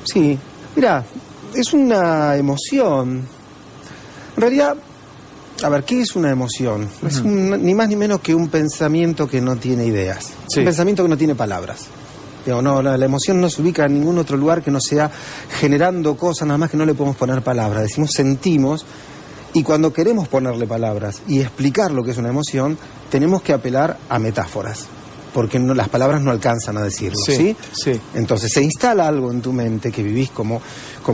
Sí, mira, es una emoción. En realidad, a ver, ¿qué es una emoción? Es ni más ni menos que un pensamiento que no tiene ideas. Sí. Un pensamiento que no tiene palabras. Digo, no, la emoción no se ubica en ningún otro lugar que no sea generando cosas, nada más que no le podemos poner palabras. Decimos sentimos, y cuando queremos ponerle palabras y explicar lo que es una emoción, tenemos que apelar a metáforas, porque no, las palabras no alcanzan a decirlo, ¿sí? Sí. Entonces se instala algo en tu mente que vivís como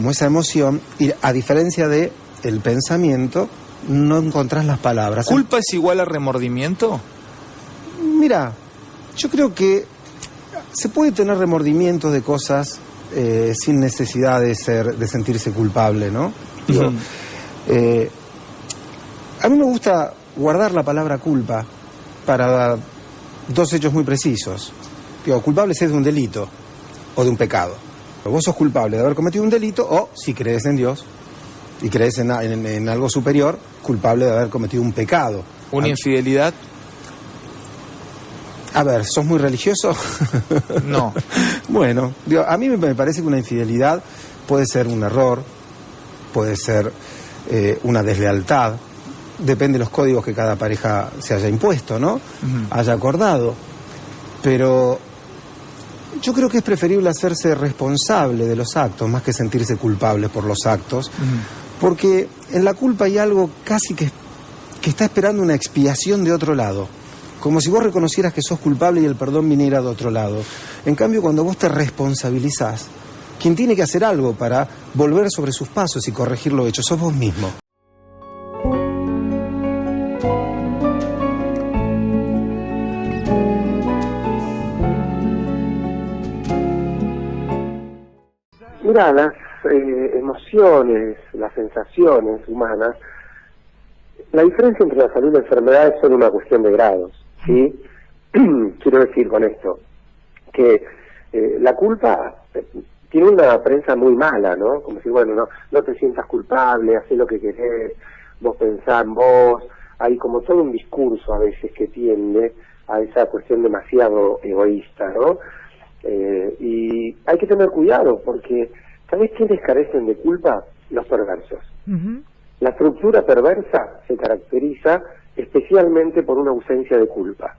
esa emoción, y a diferencia de el pensamiento, no encontrás las palabras. ¿Culpa es igual a remordimiento? Mira, yo creo que se puede tener remordimientos de cosas sin necesidad de sentirse culpable, ¿no? Digo, a mí me gusta guardar la palabra culpa para dos hechos muy precisos. Digo, culpable es de un delito o de un pecado. Vos sos culpable de haber cometido un delito, o, si crees en Dios y crees en algo superior, culpable de haber cometido un pecado. ¿Una infidelidad? A ver, ¿sos muy religioso? No. Bueno, digo, a mí me parece que una infidelidad puede ser un error, puede ser una deslealtad, depende de los códigos que cada pareja se haya impuesto, ¿no? Haya acordado. Pero yo creo que es preferible hacerse responsable de los actos más que sentirse culpable por los actos, porque en la culpa hay algo casi que está esperando una expiación de otro lado. Como si vos reconocieras que sos culpable y el perdón viniera de otro lado. En cambio, cuando vos te responsabilizás, quien tiene que hacer algo para volver sobre sus pasos y corregir lo hecho, sos vos mismo. Mira, las emociones, las sensaciones humanas, la diferencia entre la salud y la enfermedad es solo una cuestión de grados, ¿sí? Quiero decir con esto que la culpa tiene una prensa muy mala, ¿no? Como decir, bueno, no te sientas culpable, haz lo que querés, vos pensá en vos. Hay como todo un discurso a veces que tiende a esa cuestión demasiado egoísta, ¿no? Y hay que tener cuidado, porque ¿sabés quiénes carecen de culpa? Los perversos. La estructura perversa se caracteriza especialmente por una ausencia de culpa.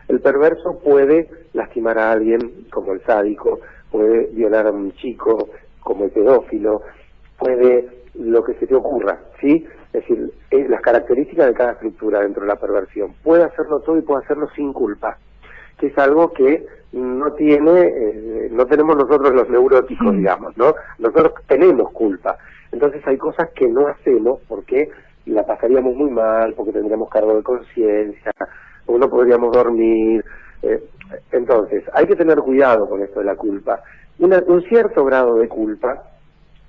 El perverso puede lastimar a alguien, como el sádico, puede violar a un chico, como el pedófilo, puede lo que se te ocurra, ¿sí? Es decir, las características de cada estructura dentro de la perversión. Puede hacerlo todo y puede hacerlo sin culpa, que es algo que no tenemos nosotros los neuróticos, digamos, ¿no? Nosotros tenemos culpa. Entonces hay cosas que no hacemos porque la pasaríamos muy mal, porque tendríamos cargo de conciencia, o no podríamos dormir. Entonces, hay que tener cuidado con esto de la culpa. Un cierto grado de culpa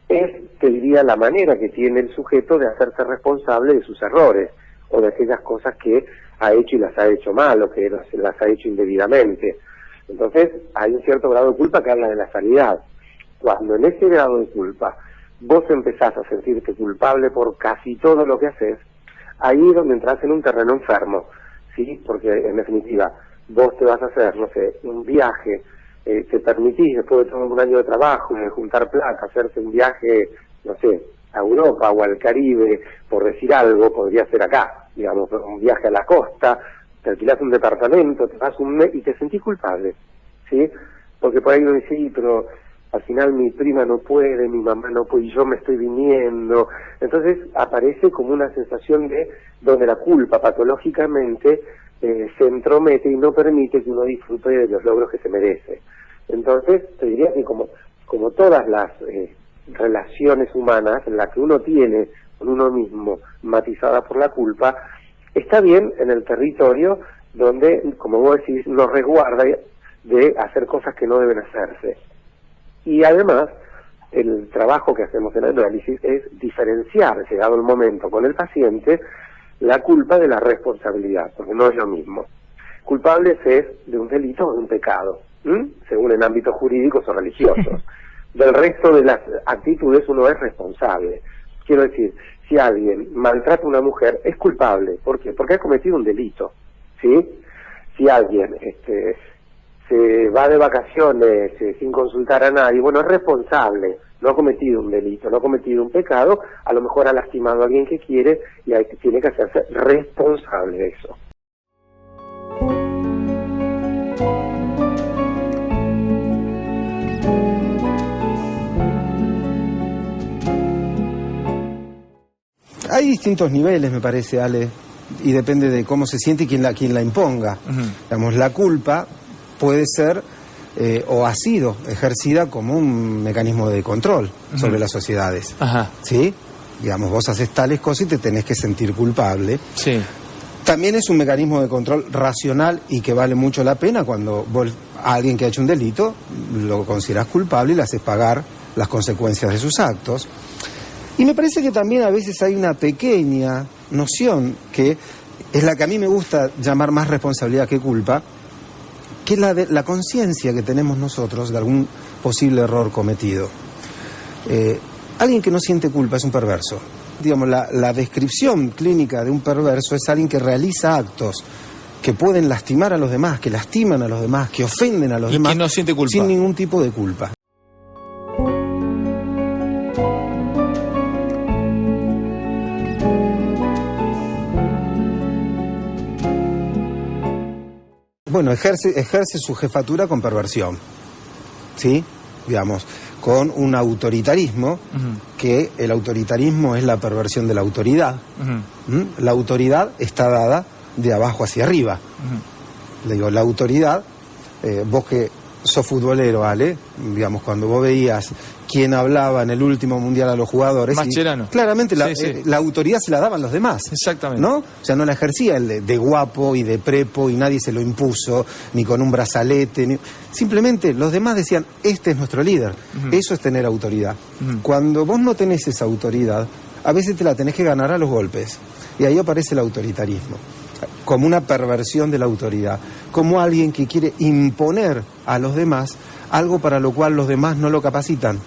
es, te diría, la manera que tiene el sujeto de hacerse responsable de sus errores, o de aquellas cosas que ha hecho y las ha hecho mal, o que las ha hecho indebidamente. Entonces, hay un cierto grado de culpa que habla de la sanidad. Cuando en ese grado de culpa vos empezás a sentirte culpable por casi todo lo que haces, ahí es donde entras en un terreno enfermo, ¿sí? Porque, en definitiva, vos te vas a hacer, no sé, un viaje, te permitís, después de todo un año de trabajo, de juntar plata, hacerse un viaje, no sé, a Europa o al Caribe, por decir algo, podría ser acá, digamos, un viaje a la costa, te alquilás un departamento, te vas un mes y te sentís culpable, ¿sí? Porque por ahí uno dice, sí, pero al final mi prima no puede, mi mamá no puede, y yo me estoy viniendo. Entonces aparece como una sensación de donde la culpa patológicamente se entromete y no permite que uno disfrute de los logros que se merece. Entonces te diría que como todas las relaciones humanas en las que uno tiene con uno mismo matizada por la culpa, está bien en el territorio donde, como vos decís, nos resguarda de hacer cosas que no deben hacerse. Y además, el trabajo que hacemos en el análisis es diferenciar, llegado el momento con el paciente, la culpa de la responsabilidad, porque no es lo mismo. Culpables es de un delito o de un pecado, según en ámbitos jurídicos o religiosos. Del resto de las actitudes uno es responsable. Quiero decir, si alguien maltrata a una mujer, es culpable. ¿Por qué? Porque ha cometido un delito, ¿sí? Si alguien se va de vacaciones sin consultar a nadie, bueno, es responsable, no ha cometido un delito, no ha cometido un pecado, a lo mejor ha lastimado a alguien que quiere y tiene que hacerse responsable de eso. Hay distintos niveles, me parece, Ale, y depende de cómo se siente y quién la imponga. Digamos, la culpa puede ser o ha sido ejercida como un mecanismo de control sobre las sociedades. ¿Sí? Digamos, vos haces tales cosas y te tenés que sentir culpable. Sí. También es un mecanismo de control racional y que vale mucho la pena cuando vos a alguien que ha hecho un delito lo considerás culpable y le haces pagar las consecuencias de sus actos. Y me parece que también a veces hay una pequeña noción que es la que a mí me gusta llamar más responsabilidad que culpa, que es la conciencia que tenemos nosotros de algún posible error cometido. Alguien que no siente culpa es un perverso. Digamos, la descripción clínica de un perverso es alguien que realiza actos que pueden lastimar a los demás, que lastiman a los demás, que ofenden a los demás. Y que no siente culpa. Sin ningún tipo de culpa. Bueno, ejerce su jefatura con perversión, ¿sí? Digamos, con un autoritarismo, que el autoritarismo es la perversión de la autoridad. La autoridad está dada de abajo hacia arriba. Le digo, la autoridad, vos que sos futbolero, Ale, digamos, cuando vos veías quién hablaba en el último mundial a los jugadores, Mascherano. Claramente la autoridad se la daban los demás. Exactamente. ¿No? O sea, no la ejercía el de guapo y de prepo y nadie se lo impuso, ni con un brazalete. Simplemente los demás decían, este es nuestro líder. Eso es tener autoridad. Cuando vos no tenés esa autoridad, a veces te la tenés que ganar a los golpes. Y ahí aparece el autoritarismo, como una perversión de la autoridad, como alguien que quiere imponer a los demás algo para lo cual los demás no lo capacitan.